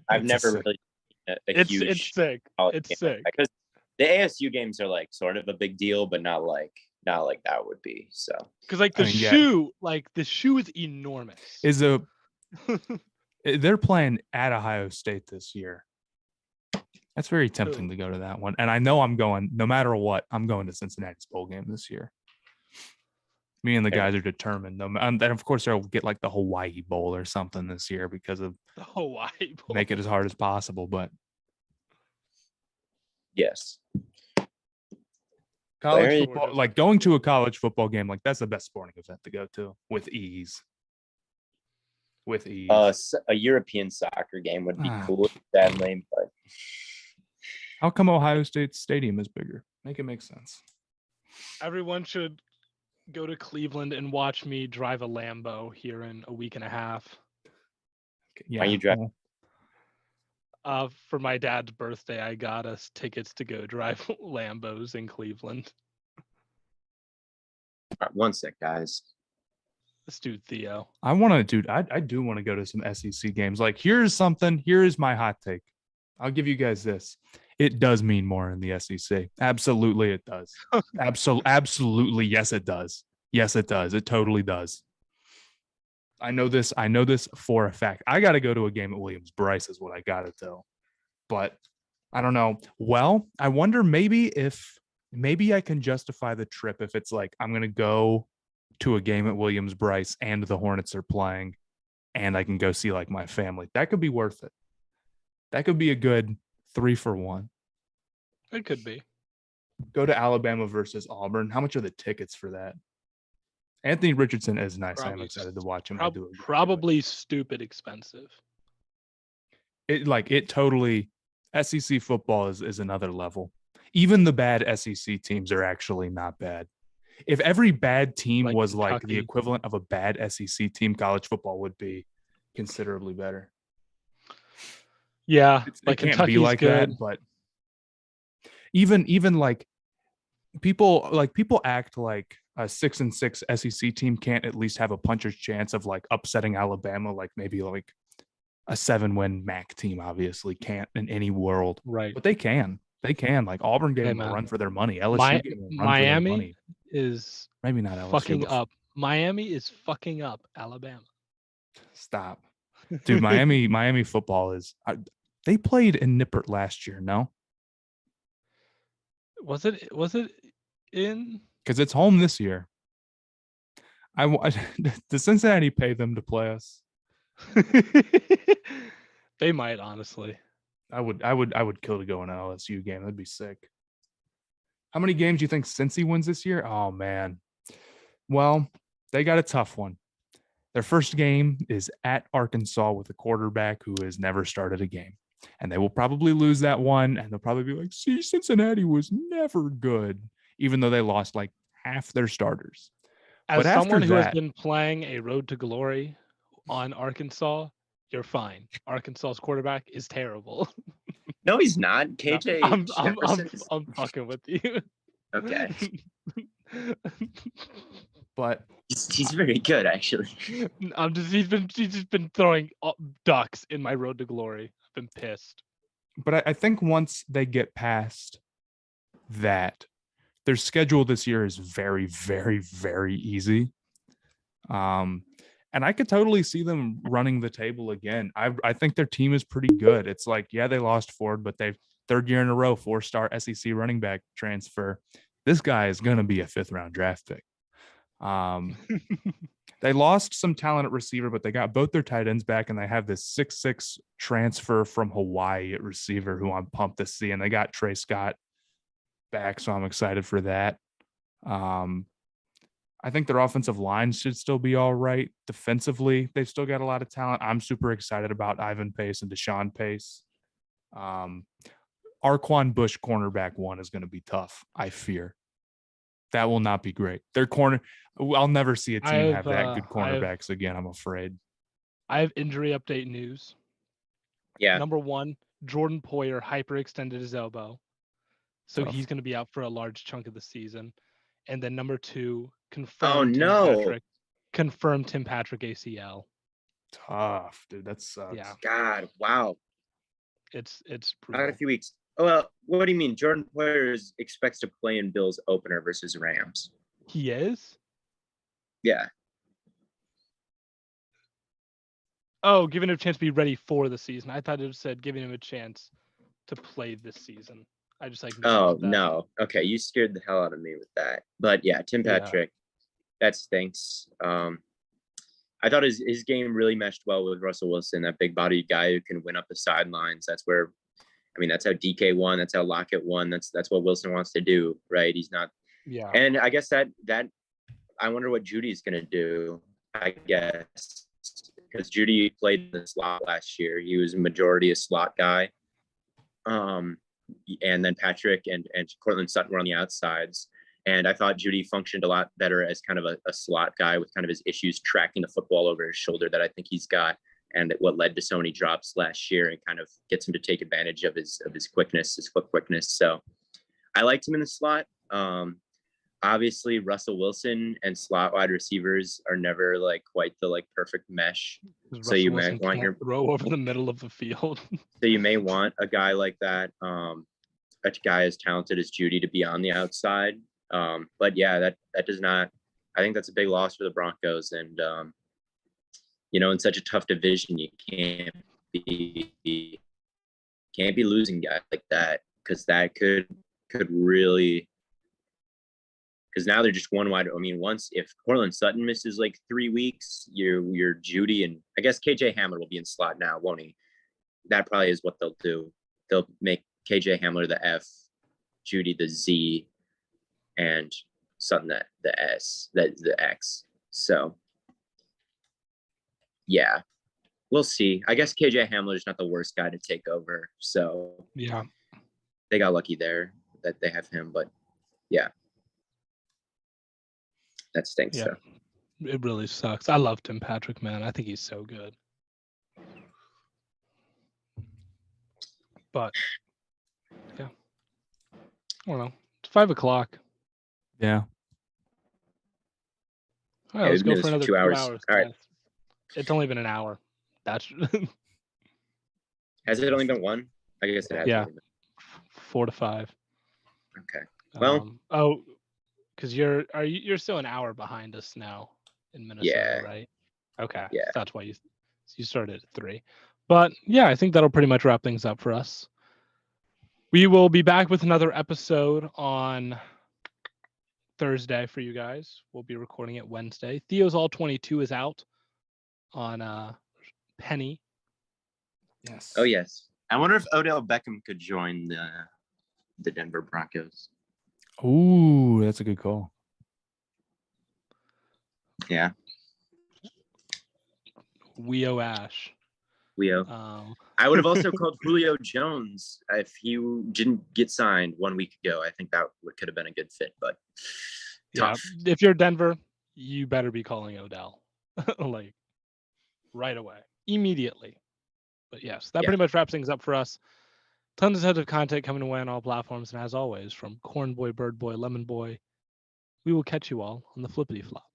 I've never really it's sick. It's sick because the ASU games are like sort of a big deal, but not like that would be. So because like the shoe is enormous. They're playing at Ohio State this year. That's very tempting to go to that one. And I know I'm going, no matter what, I'm going to Cincinnati's bowl game this year. Me and the guys are determined. And of course, they'll get like the Hawaii Bowl or something this year because of the Hawaii Bowl. Make it as hard as possible. But yes, college football, like going to a college football game, like that's the best sporting event to go to with ease. With ease. A European soccer game would be cool, sadly, but how come Ohio State Stadium is bigger? Make it make sense. Everyone should go to Cleveland and watch me drive a Lambo here in a week and a half. Yeah, you drive? For my dad's birthday, I got us tickets to go drive Lambos in Cleveland. All right, one sec, guys. This dude Theo. I do want to go to some SEC games. Like, here is my hot take. I'll give you guys this. It does mean more in the SEC. Absolutely, it does. Absolutely, yes, it does. Yes, it does. It totally does. I know this for a fact. I got to go to a game at Williams-Brice is what I got to tell. But I don't know. Well, I wonder maybe I can justify the trip if it's like I'm going to go to a game at Williams-Brice and the Hornets are playing and I can go see like my family. That could be worth it. That could be a good 3 for 1. It could be. Go to Alabama versus Auburn. How much are the tickets for that? Anthony Richardson is nice. I'm excited to watch him. Probably stupid expensive. It totally SEC football is another level. Even the bad SEC teams are actually not bad. If every bad team Like was like the Kentucky. equivalent of a bad SEC team, college football would be considerably better. Yeah, It like can't Kentucky's be like good. that, but even like people act like a 6-6 SEC team can't at least have a puncher's chance of like upsetting Alabama, like maybe like a 7-win MAC team obviously can't in any world, Right. but they can. They can. Like Auburn gave Hey, them a man. run for their money. LSU gave them a run for their Miami money. is Maybe not LSU. fucking But up. Miami is fucking up Alabama. stop, dude. Miami football is. They played in Nippert last year, no? Was it in? Because it's home this year. Does Cincinnati pay them to play us? They might, honestly. I would kill to go in an LSU game. That'd be sick. How many games do you think Cincy wins this year? Oh man. Well, they got a tough one. Their first game is at Arkansas with a quarterback who has never started a game. And they will probably lose that one. And they'll probably be like, see, Cincinnati was never good, even though they lost like half their starters. As But someone after who has that, been playing a road to glory on Arkansas, you're fine. Arkansas's quarterback is terrible. No, he's not. KJ I'm fucking with you. Okay. but He's very good, actually. He's just been throwing ducks in my road to glory. I've been pissed. But I think once they get past that, their schedule this year is very, very, very easy. And I could totally see them running the table again. I think their team is pretty good. It's like, yeah, they lost Ford, but they've third year in a row, 4-star SEC running back transfer. This guy is going to be a 5th-round draft pick. They lost some talent at receiver, but they got both their tight ends back, and they have this 6'6" transfer from Hawaii at receiver who I'm pumped to see. And they got Trey Scott back, so I'm excited for that. I think their offensive line should still be all right. Defensively, they've still got a lot of talent. I'm super excited about Ivan Pace and Deshaun Pace. Arquan Bush, cornerback 1, is going to be tough, I fear. That will not be great. Their corner, I'll never see a team have that good cornerbacks again, I'm afraid. I have injury update news. Yeah. Number 1, Jordan Poyer hyperextended his elbow. So Tough. He's going to be out for a large chunk of the season. And then number 2, confirmed Tim Patrick ACL. Tough, dude. That sucks. Yeah. God, wow. It's brutal. Not a few weeks. Well, what do you mean? Jordan Poyer expects to play in Bills opener versus Rams. He is? Yeah. Oh, giving him a chance to be ready for the season. I thought it said giving him a chance to play this season. I just like. Oh, no. Okay, you scared the hell out of me with that. But yeah, Tim Patrick, that stinks. I thought his game really meshed well with Russell Wilson, that big-bodied guy who can win up the sidelines. That's where, I mean, that's how DK won. That's how Lockett won. That's what Wilson wants to do, right? He's not. Yeah. And I guess that I wonder what Judy's going to do, I guess, because Judy played in the slot last year. He was a majority a slot guy. And then Patrick and Cortland Sutton were on the outsides. And I thought Judy functioned a lot better as kind of a slot guy with kind of his issues tracking the football over his shoulder that I think he's got, and what led to so many drops last year, and kind of gets him to take advantage of his quickness, his foot quickness. So I liked him in the slot. Obviously Russell Wilson and slot wide receivers are never like quite the like perfect mesh. So you may want your throw over the middle of the field. So you may want a guy like that, a guy as talented as Judy, to be on the outside. But yeah, that does not. I think that's a big loss for the Broncos, and in such a tough division, you can't be losing guys like that, because that could really. Because now they're just one wide. I mean, once if Cortland Sutton misses like 3 weeks, you're Judy, and I guess KJ Hamler will be in slot now, won't he? That probably is what they'll do. They'll make KJ Hamler the F, Judy the Z, and Sutton the S, the X. So yeah, we'll see. I guess KJ Hamler's not the worst guy to take over, so Yeah. they got lucky there that they have him. But yeah, that stinks. Yeah. So. It really sucks. I love Tim Patrick, man. I think he's so good. But yeah, I don't know. It's 5:00. Yeah. All right, Yeah, let's we've go been for doing another this for 2 hours. hours. All right. guys. It's only been an hour. That's Has it only been one? I guess it has. Yeah. Only been. 4 to 5. Okay. Well, because you're still an hour behind us now in Minnesota, Yeah. right? Okay. Yeah. That's why you started at 3. But yeah, I think that'll pretty much wrap things up for us. We will be back with another episode on Thursday for you guys. We'll be recording it Wednesday. Theo's All 22 is out on Penny. Yes. Oh yes. I wonder if Odell Beckham could join the Denver Broncos. Ooh, that's a good call. Yeah. Weo Ash. Leo. I would have also called Julio Jones if he didn't get signed 1 week ago. I think that could have been a good fit, but tough. Yeah, if you're Denver, you better be calling Odell like right away, immediately. But yes, that pretty much wraps things up for us. Tons of content coming away on all platforms, and as always, from Corn Boy, Bird Boy, Lemon Boy, we will catch you all on the flippity flop.